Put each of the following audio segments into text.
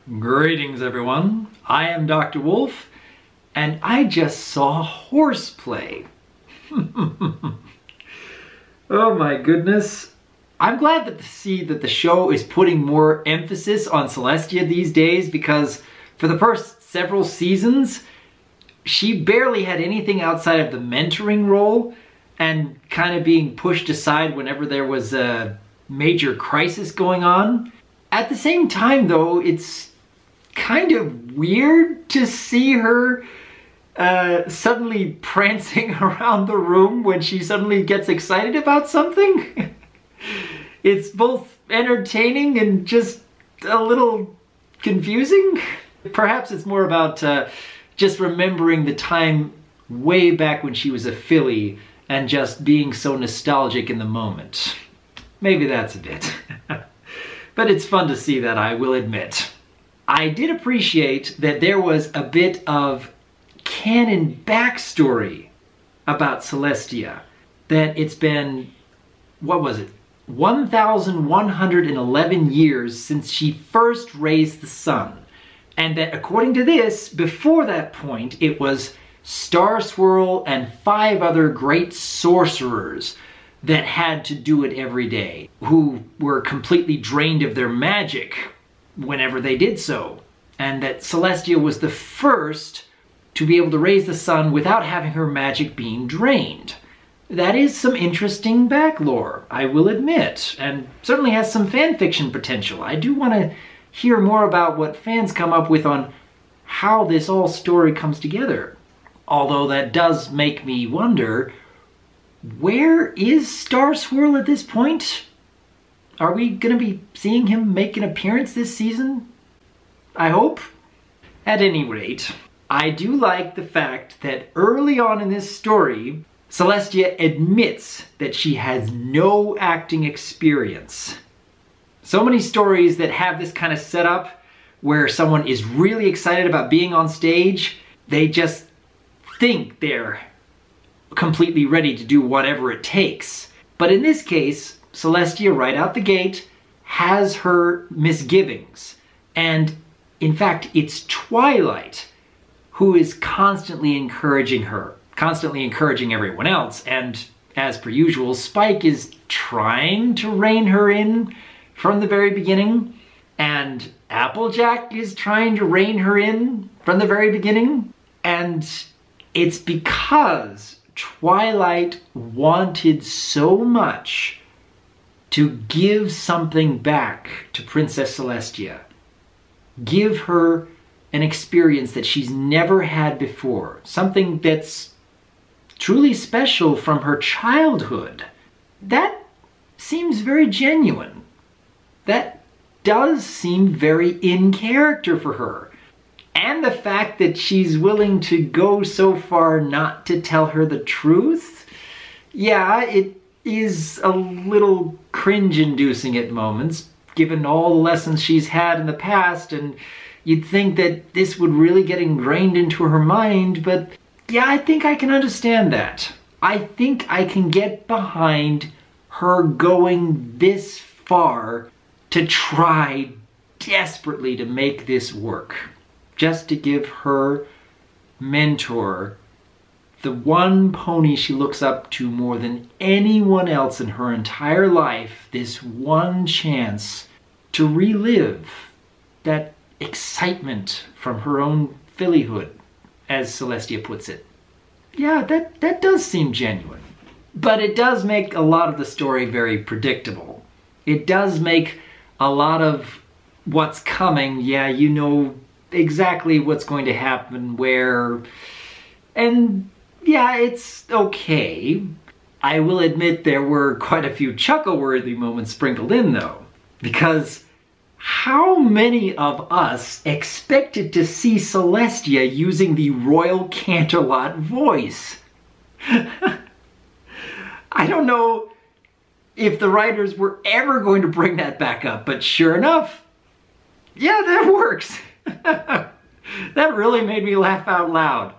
Greetings everyone, I am Dr. Wolf, and I just saw horseplay. Oh my goodness. I'm glad to see that the show is putting more emphasis on Celestia these days, because for the first several seasons, she barely had anything outside of the mentoring role and kind of being pushed aside whenever there was a major crisis going on. At the same time though, it's kind of weird to see her suddenly prancing around the room when she suddenly gets excited about something. It's both entertaining and just a little confusing. Perhaps it's more about just remembering the time way back when she was a filly and just being so nostalgic in the moment. Maybe that's a bit. But it's fun to see that, I will admit. I did appreciate that there was a bit of canon backstory about Celestia. That it's been, what was it, 1,111 years since she first raised the sun. And that according to this, before that point, it was Star Swirl and 5 other great sorcerers that had to do it every day, who were completely drained of their magic whenever they did so, and that Celestia was the first to be able to raise the sun without having her magic being drained. That is some interesting backlore, I will admit, and certainly has some fanfiction potential. I do want to hear more about what fans come up with on how this all story comes together. Although that does make me wonder, where is Star Swirl at this point? Are we going to be seeing him make an appearance this season? I hope. At any rate, I do like the fact that early on in this story, Celestia admits that she has no acting experience. So many stories that have this kind of setup where someone is really excited about being on stage, they just think they're completely ready to do whatever it takes. But in this case, Celestia, right out the gate, has her misgivings. And in fact, it's Twilight who is constantly encouraging her, constantly encouraging everyone else. And as per usual, Spike is trying to rein her in from the very beginning. And Applejack is trying to rein her in from the very beginning. And it's because Twilight wanted so much to give something back to Princess Celestia. Give her an experience that she's never had before. Something that's truly special from her childhood. That seems very genuine. That does seem very in character for her. And the fact that she's willing to go so far not to tell her the truth, yeah, it is a little cringe-inducing at moments, given all the lessons she's had in the past, and you'd think that this would really get ingrained into her mind, but yeah, I think I can understand that. I think I can get behind her going this far to try desperately to make this work. Just to give her mentor, the one pony she looks up to more than anyone else in her entire life, this one chance to relive that excitement from her own fillyhood, as Celestia puts it. Yeah, that does seem genuine. But it does make a lot of the story very predictable. It does make a lot of what's coming, yeah, you know exactly what's going to happen where, and yeah, it's okay. I will admit there were quite a few chuckle-worthy moments sprinkled in though, because how many of us expected to see Celestia using the Royal Canterlot voice? I don't know if the writers were ever going to bring that back up, but sure enough, yeah, that works. That really made me laugh out loud.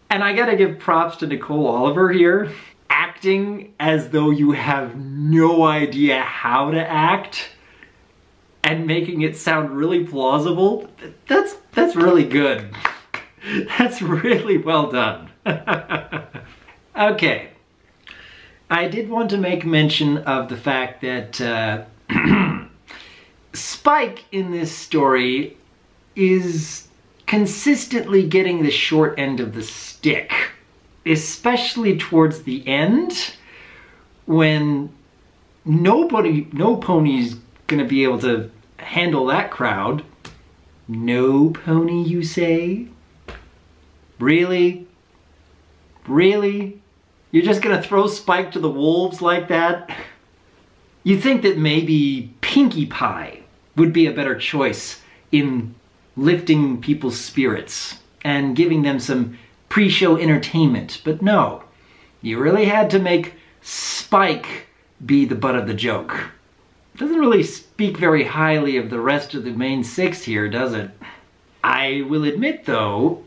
And I gotta give props to Nicole Oliver here. Acting as though you have no idea how to act and making it sound really plausible, that's really good. That's really well done. Okay. I did want to make mention of the fact that Spike in this story is consistently getting the short end of the stick, especially towards the end when no pony's gonna be able to handle that crowd. No pony, you say? Really? Really? You're just gonna throw Spike to the wolves like that? You think that maybe Pinkie Pie would be a better choice in lifting people's spirits and giving them some pre-show entertainment, but no. You really had to make Spike be the butt of the joke. Doesn't really speak very highly of the rest of the main six here, does it? I will admit, though,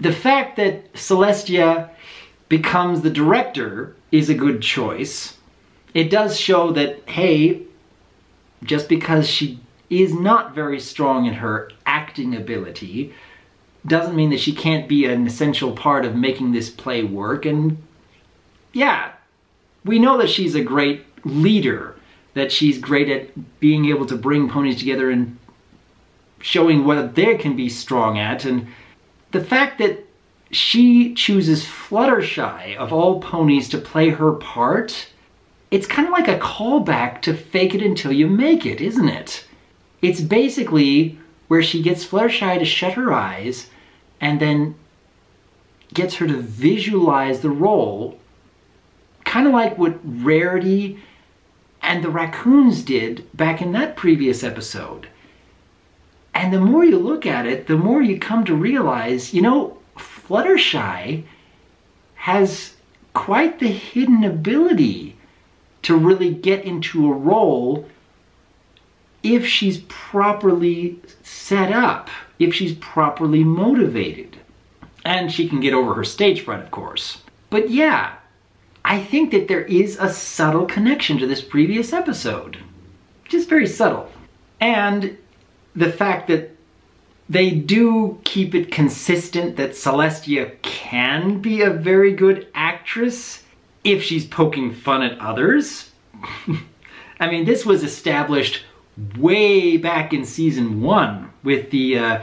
the fact that Celestia becomes the director is a good choice. It does show that, hey, just because she is not very strong in her acting ability doesn't mean that she can't be an essential part of making this play work. And yeah, we know that she's a great leader, that she's great at being able to bring ponies together and showing what they can be strong at. And the fact that she chooses Fluttershy of all ponies to play her part, it's kind of like a callback to Fake It Until You Make It, isn't it? It's basically where she gets Fluttershy to shut her eyes and then gets her to visualize the role, kind of like what Rarity and the raccoons did back in that previous episode. And the more you look at it, the more you come to realize, you know, Fluttershy has quite the hidden ability to really get into a role if she's properly set up, if she's properly motivated. And she can get over her stage fright, of course. But yeah, I think that there is a subtle connection to this previous episode. Just very subtle. And the fact that they do keep it consistent that Celestia can be a very good actress if she's poking fun at others. I mean, this was established way back in season 1 with the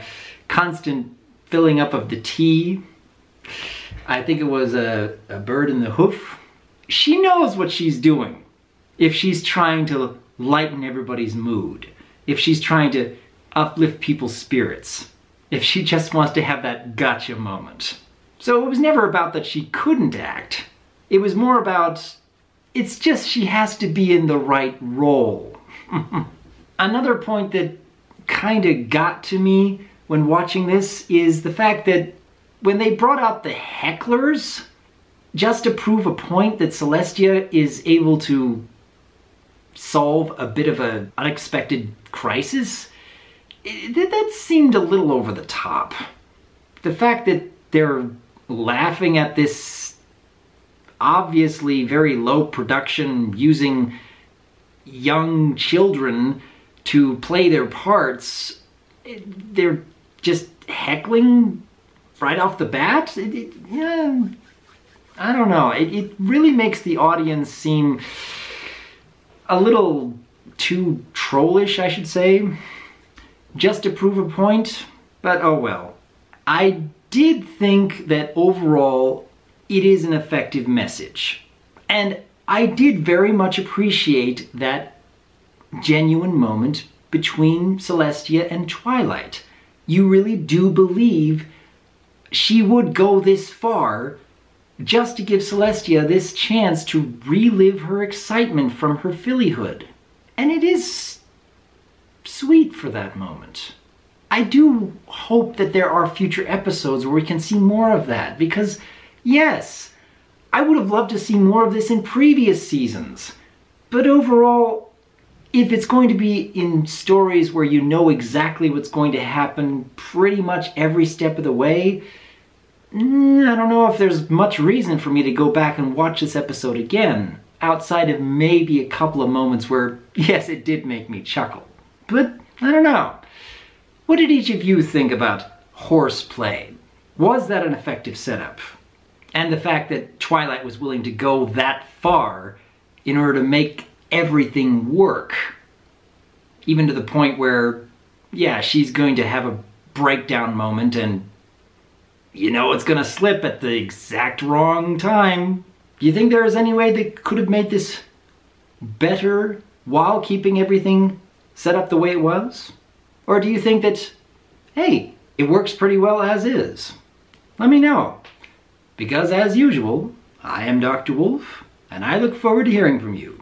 constant filling up of the tea. I think it was a bird in the hoof. She knows what she's doing if she's trying to lighten everybody's mood, if she's trying to uplift people's spirits, if she just wants to have that gotcha moment. So it was never about that she couldn't act. It was more about, it's just she has to be in the right role. Another point that kind of got to me when watching this is the fact that when they brought out the hecklers, just to prove a point that Celestia is able to solve a bit of an unexpected crisis, that seemed a little over the top. The fact that they're laughing at this obviously very low production using young children to play their parts, they're just heckling right off the bat. Yeah, I don't know. It really makes the audience seem a little too trollish, I should say, just to prove a point, but oh well. I did think that overall it is an effective message, and I did very much appreciate that genuine moment between Celestia and Twilight. You really do believe she would go this far just to give Celestia this chance to relive her excitement from her fillyhood. And it is sweet for that moment. I do hope that there are future episodes where we can see more of that, because yes, I would have loved to see more of this in previous seasons. But overall, if it's going to be in stories where you know exactly what's going to happen pretty much every step of the way, I don't know if there's much reason for me to go back and watch this episode again, outside of maybe a couple of moments where, yes, it did make me chuckle. But I don't know. What did each of you think about horseplay? Was that an effective setup? And the fact that Twilight was willing to go that far in order to make everything work. Even to the point where, yeah, she's going to have a breakdown moment and you know it's gonna slip at the exact wrong time. Do you think there is any way they could have made this better while keeping everything set up the way it was? Or do you think that, hey, it works pretty well as is? Let me know. Because as usual, I am Dr. Wolf, and I look forward to hearing from you.